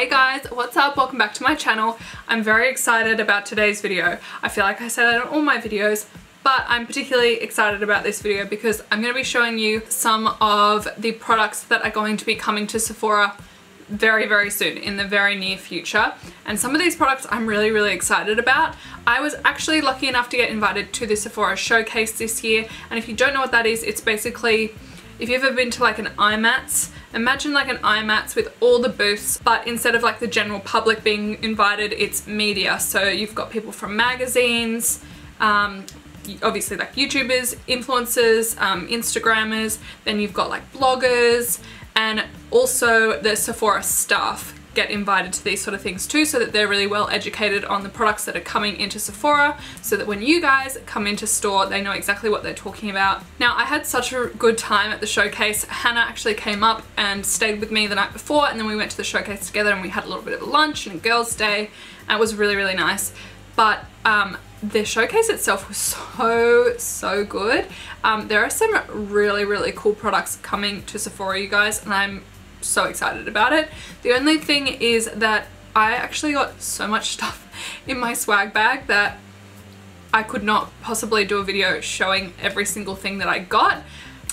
Hey guys, what's up? Welcome back to my channel. I'm very excited about today's video. I feel like I say that in all my videos, but I'm particularly excited about this video because I'm going to be showing you some of the products that are going to be coming to Sephora very soon, in the very near future. And some of these products I'm really excited about. I was actually lucky enough to get invited to the Sephora showcase this year, and if you don't know what that is, it's basically, if you've ever been to like an IMATS, imagine like an IMATS with all the booths, but instead of like the general public being invited, it's media. So you've got people from magazines, obviously like YouTubers, influencers, Instagrammers, then you've got like bloggers, and also the Sephora staff get invited to these sort of things too, so that they're really well educated on the products that are coming into Sephora, so that when you guys come into store, they know exactly what they're talking about. Now, I had such a good time at the showcase. Hannah actually came up and stayed with me the night before, and then we went to the showcase together and we had a little bit of a lunch and a girls' day, and it was really nice. But the showcase itself was so good. There are some really cool products coming to Sephora, you guys, and I'm so excited about it. The only thing is that I actually got so much stuff in my swag bag that I could not possibly do a video showing every single thing that I got.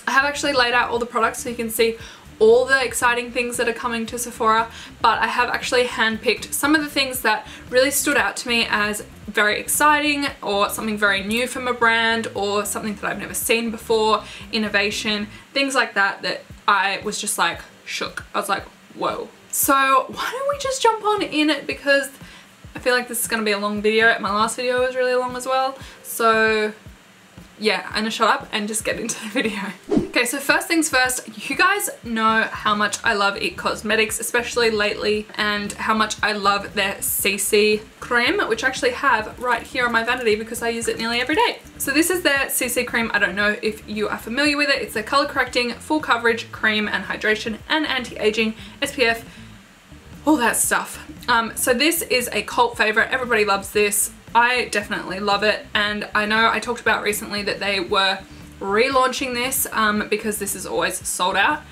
I have actually laid out all the products so you can see all the exciting things that are coming to Sephora, but I have actually handpicked some of the things that really stood out to me as very exciting, or something very new from a brand, or something that I've never seen before, innovation, things like that, that I was just like shook. I was like, whoa. So why don't we just jump on in it, because I feel like this is going to be a long video. My last video was really long as well. So yeah, I'm gonna shut up and just get into the video. Okay, so first things first, you guys know how much I love IT Cosmetics, especially lately, and how much I love their CC cream, which I actually have right here on my vanity because I use it nearly every day. So this is their CC cream. I don't know if you are familiar with it. It's their color correcting, full coverage cream and hydration and anti-aging, SPF, all that stuff. So this is a cult favorite. Everybody loves this. I definitely love it, and I know I talked about recently that they were relaunching this because this is always sold out.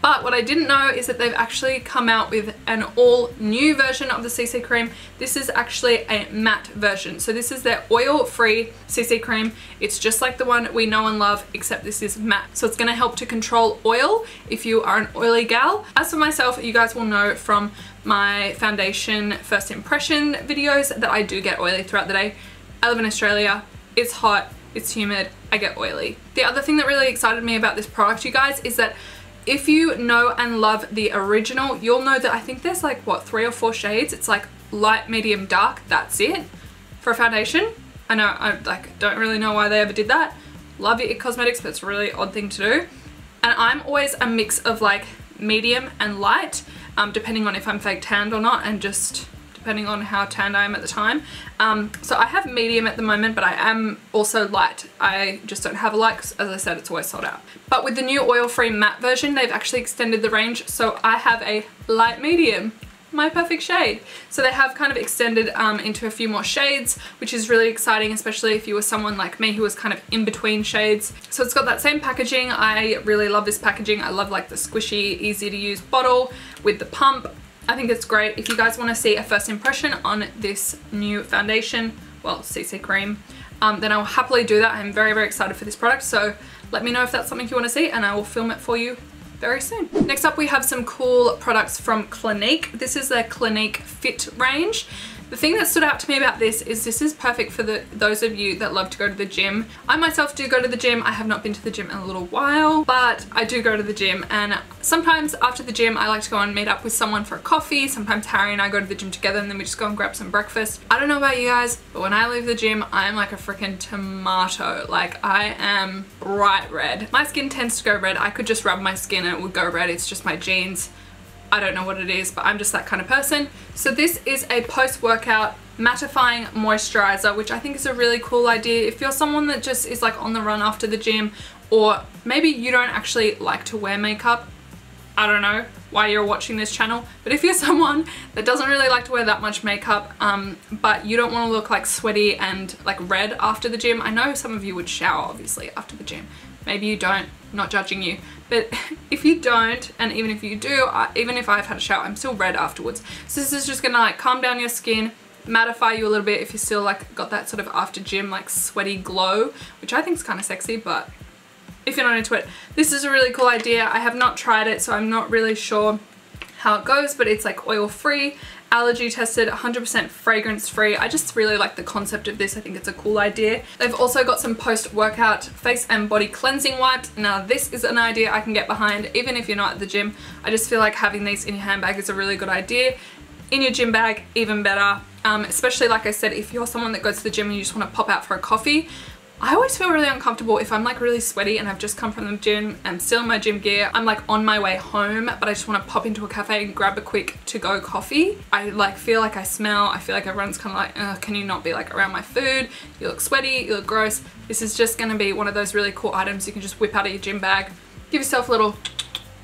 But what I didn't know is that they've actually come out with an all new version of the CC cream. This is actually a matte version. So this is their oil-free CC cream. It's just like the one we know and love, except this is matte. So it's going to help to control oil if you are an oily gal. As for myself, you guys will know from my foundation first impression videos that I do get oily throughout the day. I live in Australia. It's hot. It's humid. I get oily. The other thing that really excited me about this product, you guys, is that if you know and love the original, you'll know that I think there's like, what, 3 or 4 shades? It's like light, medium, dark. That's it for a foundation. I know, I like don't really know why they ever did that. Love IT Cosmetics, but it's a really odd thing to do. And I'm always a mix of like medium and light, depending on if I'm fake tanned or not, and just depending on how tanned I am at the time. So I have medium at the moment, but I am also light. I just don't have a light because, as I said, it's always sold out. But with the new oil-free matte version, they've actually extended the range, so I have a light medium, my perfect shade. So they have kind of extended into a few more shades, which is really exciting, especially if you were someone like me who was kind of in between shades. So it's got that same packaging. I really love this packaging. I love like the squishy, easy to use bottle with the pump. I think it's great. If you guys want to see a first impression on this new foundation, well, CC cream, then I'll happily do that. I'm very excited for this product, so let me know if that's something you want to see and I will film it for you very soon. Next up, we have some cool products from Clinique. This is their Clinique Fit range. The thing that stood out to me about this is perfect for those of you that love to go to the gym. I myself do go to the gym. I have not been to the gym in a little while, but I do go to the gym, and sometimes after the gym I like to go and meet up with someone for a coffee. Sometimes Harry and I go to the gym together and then we just go and grab some breakfast. I don't know about you guys, but when I leave the gym, I'm like a freaking tomato. Like, I am bright red. My skin tends to go red. I could just rub my skin and it would go red. It's just my genes. I don't know what it is, but I'm just that kind of person. So this is a post-workout mattifying moisturizer, which I think is a really cool idea. If you're someone that just is like on the run after the gym, or maybe you don't actually like to wear makeup, I don't know why you're watching this channel, but if you're someone that doesn't really like to wear that much makeup, but you don't want to look like sweaty and like red after the gym. I know some of you would shower obviously after the gym. Maybe you don't, not judging you. but if you don't, and even if you do, even if I've had a shower, I'm still red afterwards. So this is just gonna like calm down your skin, mattify you a little bit if you still like got that sort of after gym like sweaty glow, which I think is kind of sexy, but if you're not into it, this is a really cool idea. I have not tried it, so I'm not really sure how it goes, but it's like oil free, allergy tested, 100% fragrance free. I just really like the concept of this. I think it's a cool idea. They've also got some post-workout face and body cleansing wipes. Now this is an idea I can get behind even if you're not at the gym. I just feel like having these in your handbag is a really good idea. In your gym bag, even better. Especially like I said, if you're someone that goes to the gym and you just want to pop out for a coffee. I always feel really uncomfortable if I'm like really sweaty and I've just come from the gym and still in my gym gear. I'm like on my way home, but I just want to pop into a cafe and grab a quick to-go coffee. I like feel like I smell. I feel like everyone's kind of like, can you not be like around my food? You look sweaty, you look gross. This is just going to be one of those really cool items you can just whip out of your gym bag, give yourself a little,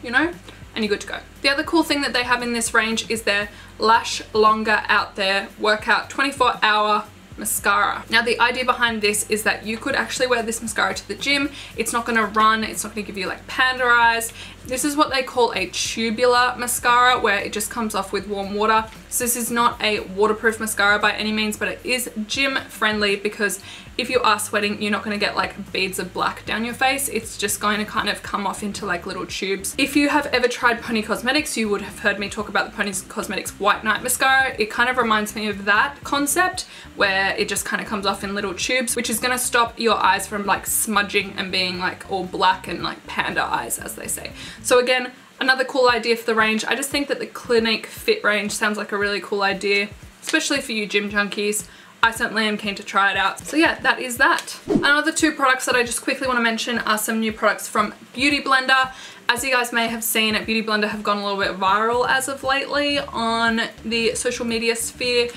you know, and you're good to go. The other cool thing that they have in this range is their Lash Longer Out There Workout 24-hour mascara. Now the idea behind this is that you could actually wear this mascara to the gym. It's not going to run, it's not going to give you like panda eyes. This is what they call a tubular mascara, where it just comes off with warm water. So this is not a waterproof mascara by any means, but it is gym friendly, because if you are sweating, you're not going to get like beads of black down your face. It's just going to kind of come off into like little tubes. If you have ever tried Pony Cosmetics, you would have heard me talk about the Pony Cosmetics White Night mascara. It kind of reminds me of that concept, where it just kind of comes off in little tubes, which is going to stop your eyes from like smudging and being like all black and like panda eyes, as they say. So again, another cool idea for the range. I just think that the Clinique Fit range sounds like a really cool idea, especially for you gym junkies. I certainly am keen to try it out. So yeah, that is that. Another two products that I just quickly want to mention are some new products from Beauty Blender. As you guys may have seen, Beauty Blender have gone a little bit viral as of lately on the social media sphere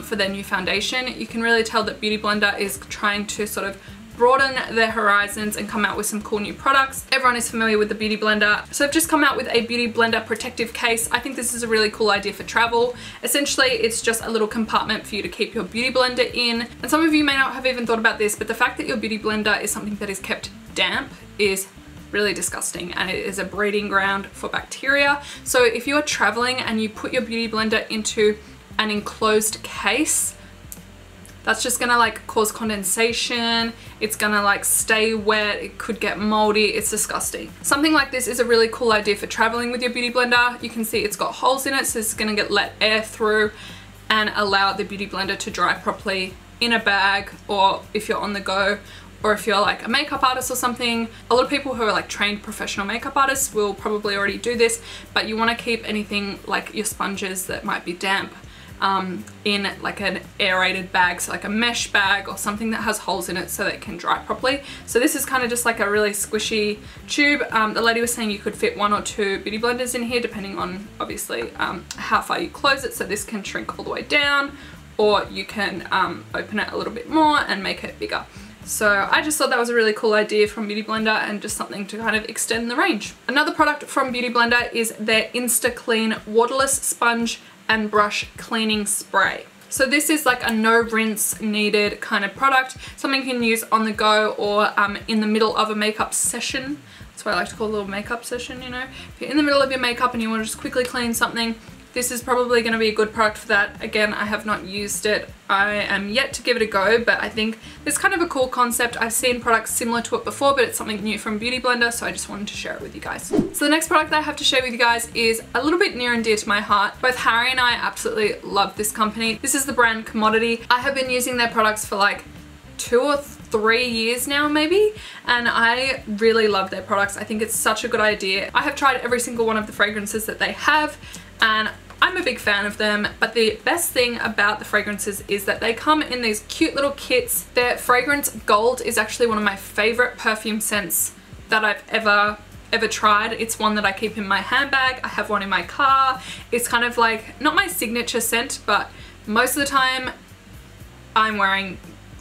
for their new foundation. You can really tell that Beauty Blender is trying to sort of broaden their horizons and come out with some cool new products. Everyone is familiar with the Beauty Blender. So I've just come out with a Beauty Blender protective case. I think this is a really cool idea for travel. Essentially, it's just a little compartment for you to keep your Beauty Blender in. And some of you may not have even thought about this, but the fact that your Beauty Blender is something that is kept damp is really disgusting, and it is a breeding ground for bacteria. So if you are traveling and you put your Beauty Blender into an enclosed case, that's just gonna like cause condensation. It's gonna like stay wet. It could get moldy. It's disgusting. Something like this is a really cool idea for traveling with your Beauty Blender. You can see it's got holes in it, so it's gonna let air through and allow the Beauty Blender to dry properly in a bag, or if you're on the go, or if you're like a makeup artist or something. A lot of people who are like trained professional makeup artists will probably already do this, but you want to keep anything like your sponges that might be damp in like an aerated bag, so like a mesh bag or something that has holes in it so that it can dry properly. So this is kind of just like a really squishy tube. The lady was saying you could fit 1 or 2 Beauty Blenders in here, depending on obviously how far you close it. So this can shrink all the way down, or you can open it a little bit more and make it bigger. So I just thought that was a really cool idea from Beauty Blender, and just something to kind of extend the range. Another product from Beauty Blender is their INSTACLEAN waterless sponge and brush cleaning spray. So this is like a no rinse needed kind of product, something you can use on the go or in the middle of a makeup session. That's what I like to call a little makeup session, you know. If you're in the middle of your makeup and you want to just quickly clean something, this is probably going to be a good product for that. Again, I have not used it. I am yet to give it a go, but I think it's kind of a cool concept. I've seen products similar to it before, but it's something new from Beauty Blender, so I just wanted to share it with you guys. So the next product that I have to share with you guys is a little bit near and dear to my heart. Both Harry and I absolutely love this company. This is the brand Commodity. I have been using their products for like 2 or 3 years now maybe, and I really love their products. I think it's such a good idea. I have tried every single one of the fragrances that they have, and I'm a big fan of them, but the best thing about the fragrances is that they come in these cute little kits. Their fragrance Gold is actually one of my favorite perfume scents that I've ever tried. It's one that I keep in my handbag. I have one in my car. It's kind of like, not my signature scent, but most of the time I'm wearing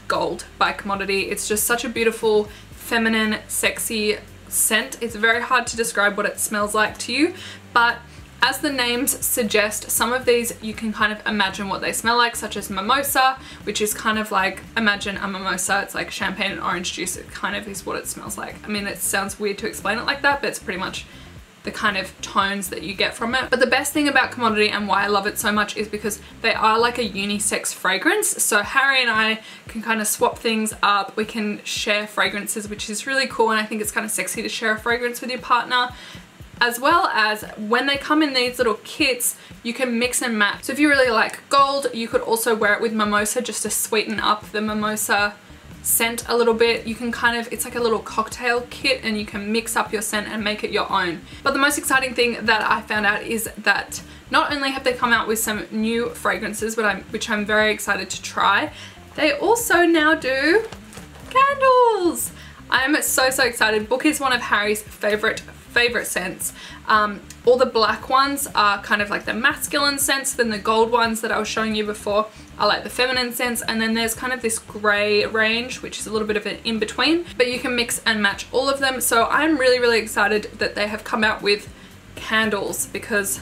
Gold by Commodity. It's just such a beautiful, feminine, sexy scent. It's very hard to describe what it smells like to you, but As the names suggest, some of these you can kind of imagine what they smell like, such as mimosa, which is kind of like, imagine a mimosa, it's like champagne and orange juice. It kind of is what it smells like. I mean, it sounds weird to explain it like that, but it's pretty much the kind of tones that you get from it. But the best thing about Commodity and why I love it so much is because they are like a unisex fragrance. So Harry and I can kind of swap things up. We can share fragrances, which is really cool, and I think it's kind of sexy to share a fragrance with your partner. As well as when they come in these little kits, you can mix and match. So if you really like gold, you could also wear it with mimosa just to sweeten up the mimosa scent a little bit. You can kind of, it's like a little cocktail kit, and you can mix up your scent and make it your own. But the most exciting thing that I found out is that not only have they come out with some new fragrances, which I'm very excited to try, they also now do candles. I'm so excited. Book is one of Harry's favorite scents. All the black ones are kind of like the masculine scents, then the gold ones that I was showing you before are like the feminine scents, and then there's kind of this grey range, which is a little bit of an in-between, but you can mix and match all of them. So I'm really excited that they have come out with candles, because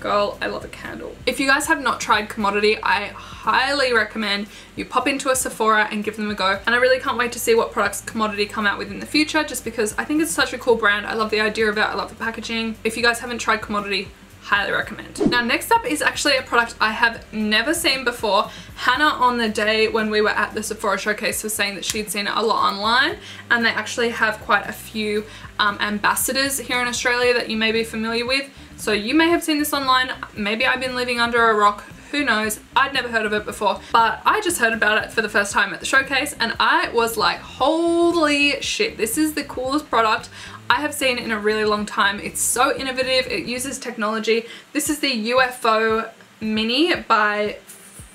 girl, I love a candle. If you guys have not tried Commodity, I highly recommend you pop into a Sephora and give them a go. And I really can't wait to see what products Commodity come out with in the future, just because I think it's such a cool brand. I love the idea of it. I love the packaging. If you guys haven't tried Commodity, highly recommend. Now next up is actually a product I have never seen before. Hannah, on the day when we were at the Sephora showcase, was saying that she'd seen it a lot online, and they actually have quite a few ambassadors here in Australia that you may be familiar with. So you may have seen this online, maybe I've been living under a rock, who knows. I'd never heard of it before, but I just heard about it for the first time at the showcase, and I was like, holy shit, this is the coolest product I have seen in a really long time. It's so innovative, it uses technology. This is the UFO Mini by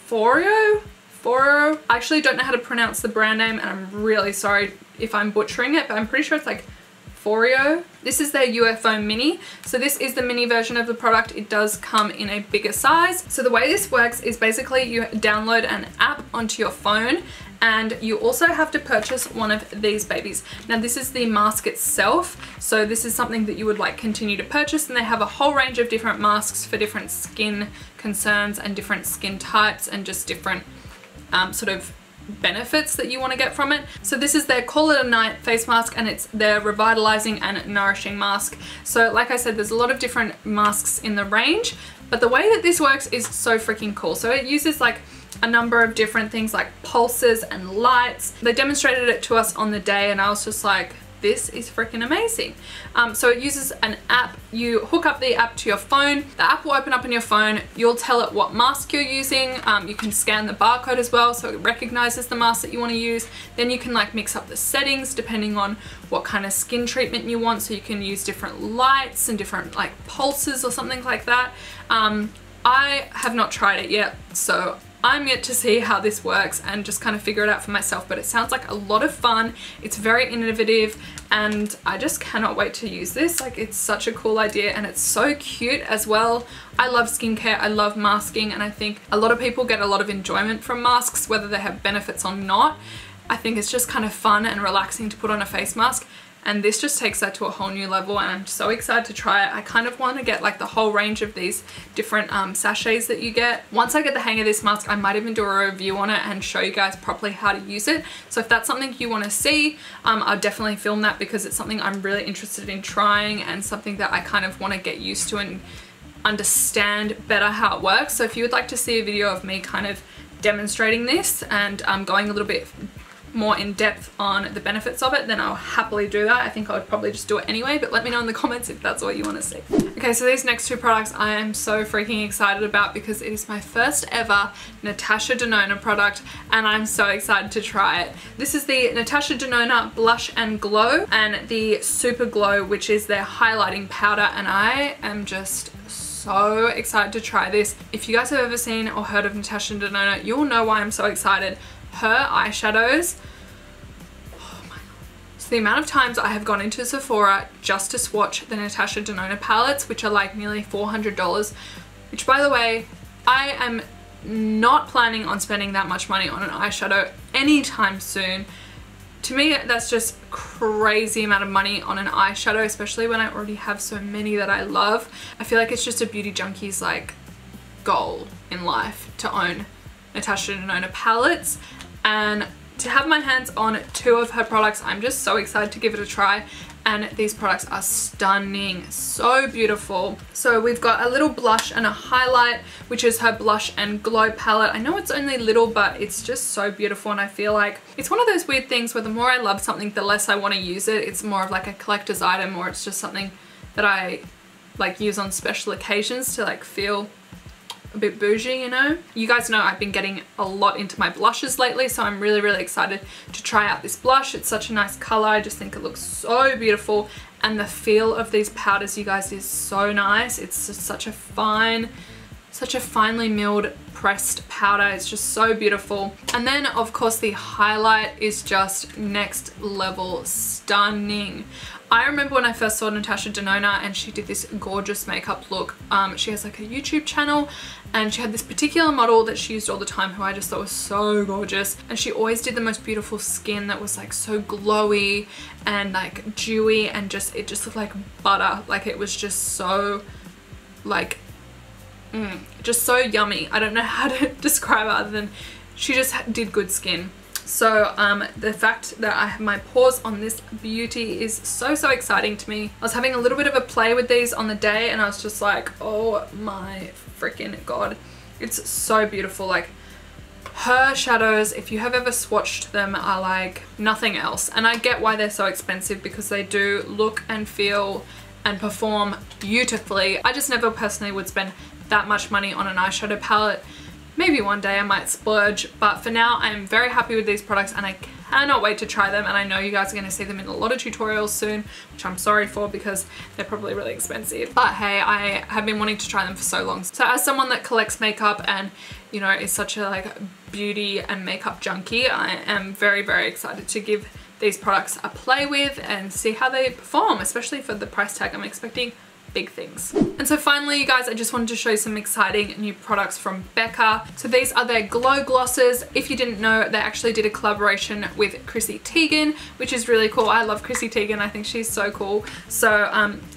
FOREO. I actually don't know how to pronounce the brand name, and I'm really sorry if I'm butchering it, but I'm pretty sure it's like FOREO. This is their UFO Mini. So this is the mini version of the product. It does come in a bigger size. So the way this works is basically you download an app onto your phone, and you also have to purchase one of these babies. Now this is the mask itself, so this is something that you would like continue to purchase, and they have a whole range of different masks for different skin concerns and different skin types and just different sort of benefits that you want to get from it. So this is their Call It a Night face mask, and it's their revitalizing and nourishing mask. So like I said, there's a lot of different masks in the range, but the way that this works is so freaking cool. So it uses like a number of different things like pulses and lights. They demonstrated it to us on the day, and I was just like, this is freaking amazing. So it uses an app. You hook up the app to your phone. The app will open up on your phone. You'll tell it what mask you're using. You can scan the barcode as well, so it recognizes the mask that you want to use. Then you can like mix up the settings depending on what kind of skin treatment you want. So you can use different lights and different like pulses or something like that. I have not tried it yet, so I'm yet to see how this works and just kind of figure it out for myself, but it sounds like a lot of fun. It's very innovative, and I just cannot wait to use this. Like, it's such a cool idea, and it's so cute as well. I love skincare, I love masking, and I think a lot of people get a lot of enjoyment from masks, whether they have benefits or not. I think it's just kind of fun and relaxing to put on a face mask, and this just takes that to a whole new level, and I'm so excited to try it. I kind of want to get like the whole range of these different sachets that you get. Once I get the hang of this mask, I might even do a review on it and show you guys properly how to use it. So if that's something you want to see, I'll definitely film that, because it's something I'm really interested in trying and something that I kind of want to get used to and understand better how it works. So if you would like to see a video of me kind of demonstrating this and going a little bit more in depth on the benefits of it, then I'll happily do that. I think I would probably just do it anyway, but let me know in the comments if that's what you want to see. Okay, so these next two products I am so freaking excited about, because it is my first ever Natasha De Nonna product, and I'm so excited to try it. This is the Natasha De Nonna Blush and Glow, and the Super Glow, which is their highlighting powder, and I am just so excited to try this. If you guys have ever seen or heard of Natasha De Nonna, you'll know why I'm so excited. Her eyeshadows, oh my god. So the amount of times I have gone into Sephora just to swatch the Natasha De Nonna palettes, which are like nearly $400, which, by the way, I am not planning on spending that much money on an eyeshadow anytime soon. To me, that's just crazy amount of money on an eyeshadow, especially when I already have so many that I love. I feel like it's just a beauty junkie's like goal in life to own Natasha De Nonna palettes, and to have my hands on 2 of her products, I'm just so excited to give it a try. And these products are stunning, so beautiful. So we've got a little blush and a highlight, which is her Blush and Glow palette. I know it's only little, but it's just so beautiful, and I feel like it's one of those weird things where the more I love something, the less I want to use it. It's more of like a collector's item, or it's just something that I like use on special occasions to like feel a bit bougie, you know? You guys know I've been getting a lot into my blushes lately, so I'm really, really excited to try out this blush. It's such a nice color. I just think it looks so beautiful, and the feel of these powders, you guys, is so nice. It's just such a finely milled pressed powder. It's just so beautiful. And then of course the highlight is just next level stunning. I remember when I first saw Natasha De Nonna and she did this gorgeous makeup look. She has like a YouTube channel, and she had this particular model that she used all the time who I just thought was so gorgeous, and she always did the most beautiful skin that was like so glowy and like dewy, and it just looked like butter. Like it was just so like just so yummy. I don't know how to describe it other than she just did good skin. So the fact that I have my paws on this beauty is so exciting to me. I was having a little bit of a play with these on the day, and I was just like, oh my freaking god, it's so beautiful. Like her shadows, if you have ever swatched them, are like nothing else. And I get why they're so expensive, because they do look and feel and perform beautifully. I just never personally would spend that much money on an eyeshadow palette. Maybe one day I might splurge, but for now I'm very happy with these products, and I cannot wait to try them. And I know you guys are going to see them in a lot of tutorials soon, which I'm sorry for because they're probably really expensive. But hey, I have been wanting to try them for so long. So as someone that collects makeup and, you know, is such a like beauty and makeup junkie, I am very excited to give these products a play with and see how they perform, especially for the price tag. I'm expecting big things. And so finally, you guys, I just wanted to show you some exciting new products from Becca. So these are their glow glosses. If you didn't know, they actually did a collaboration with Chrissy Teigen, which is really cool. I love Chrissy Teigen. I think she's so cool. So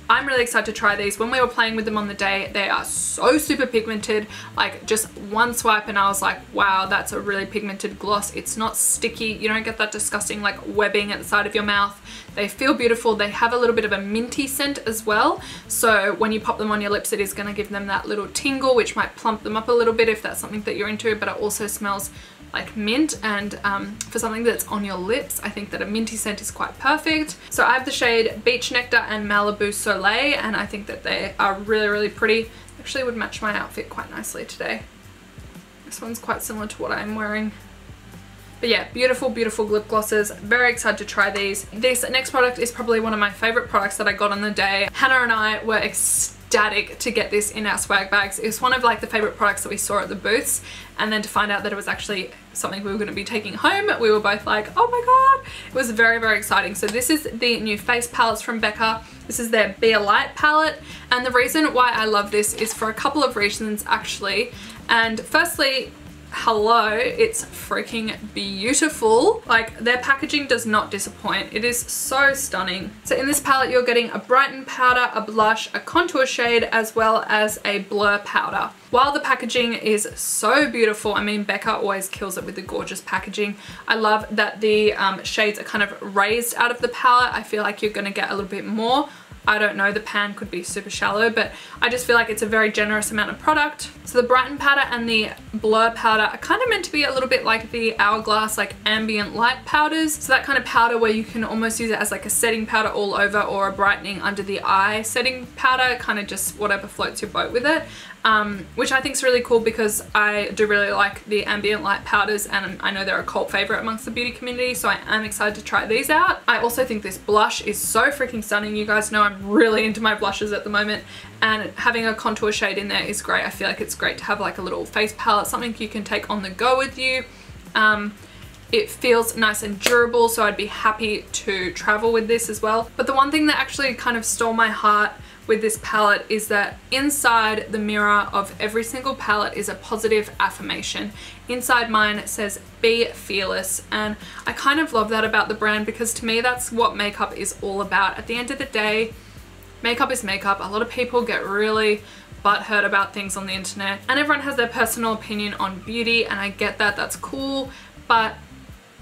I'm really excited to try these. When we were playing with them on the day, they are so super pigmented. Like just one swipe and I was like, wow, that's a really pigmented gloss. It's not sticky. You don't get that disgusting like webbing at the side of your mouth. They feel beautiful. They have a little bit of a minty scent as well. So when you pop them on your lips, it is going to give them that little tingle, which might plump them up a little bit if that's something that you're into, but it also smells like mint, and for something that's on your lips, I think that a minty scent is quite perfect. So I have the shade Beach Nectar and Malibu Soleil, and I think that they are really pretty. Actually would match my outfit quite nicely today. This one's quite similar to what I'm wearing. But yeah, beautiful lip glosses. Very excited to try these. This next product is probably one of my favorite products that I got on the day. Hannah and I were ecstatic to get this in our swag bags. It was one of like the favorite products that we saw at the booths, and then to find out that it was actually something we were going to be taking home, we were both like, oh my god. It was very exciting. So this is the new face palettes from Becca. This is their Be a Light palette, and the reason why I love this is for a couple of reasons actually. And firstly, hello, it's freaking beautiful. Like their packaging does not disappoint. It is so stunning. So in this palette you're getting a brighten powder, a blush, a contour shade, as well as a blur powder. While the packaging is so beautiful, I mean Becca always kills it with the gorgeous packaging. I love that the shades are kind of raised out of the palette. I feel like you're going to get a little bit more. I don't know, the pan could be super shallow, but I just feel like it's a very generous amount of product. So the brighten powder and the blur powder are kind of meant to be a little bit like the Hourglass like ambient light powders. So that kind of powder where you can almost use it as like a setting powder all over, or a brightening under the eye setting powder, kind of just whatever floats your boat with it. Which I think is really cool because I do really like the ambient light powders, and I know they're a cult favorite amongst the beauty community, so I am excited to try these out. I also think this blush is so freaking stunning. You guys know I'm really into my blushes at the moment, and having a contour shade in there is great. I feel like it's great to have like a little face palette, something you can take on the go with you. It feels nice and durable, so I'd be happy to travel with this as well. But the one thing that actually kind of stole my heart with this palette is that inside the mirror of every single palette is a positive affirmation. Inside mine it says be fearless, and I kind of love that about the brand because to me that's what makeup is all about. At the end of the day, makeup is makeup. A lot of people get really butthurt about things on the internet, and everyone has their personal opinion on beauty, and I get that, that's cool, but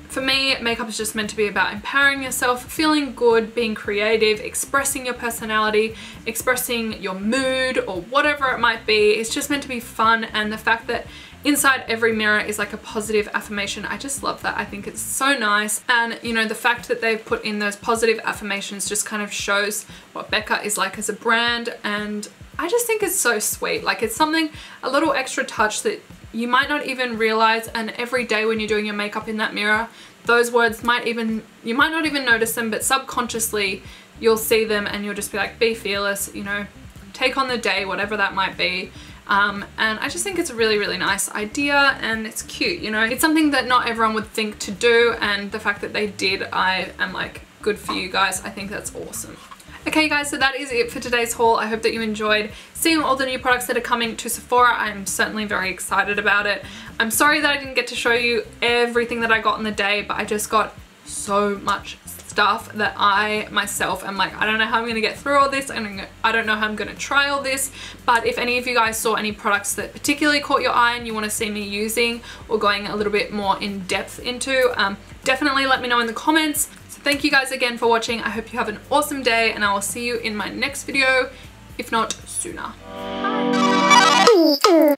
for me, makeup is just meant to be about empowering yourself, feeling good, being creative, expressing your personality, expressing your mood or whatever it might be. It's just meant to be fun, and the fact that inside every mirror is like a positive affirmation, I just love that. I think it's so nice, and you know, the fact that they've put in those positive affirmations just kind of shows what Becca is like as a brand, and I just think it's so sweet. Like, it's something, a little extra touch that you might not even realize, and every day when you're doing your makeup in that mirror, those words you might not even notice them, but subconsciously you'll see them and you'll just be like, be fearless, you know, take on the day, whatever that might be. And I just think it's a really, really nice idea, and it's cute, you know. It's something that not everyone would think to do, and the fact that they did, I am like, good for you guys. I think that's awesome. Okay guys, so that is it for today's haul. I hope that you enjoyed seeing all the new products that are coming to Sephora. I'm certainly very excited about it. I'm sorry that I didn't get to show you everything that I got in the day, but I just got so much stuff that I myself am like, I don't know how I'm going to get through all this, and I don't know how I'm going to try all this. But if any of you guys saw any products that particularly caught your eye and you want to see me using or going a little bit more in depth into, definitely let me know in the comments. So thank you guys again for watching. I hope you have an awesome day, and I will see you in my next video, if not sooner.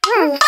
Bye.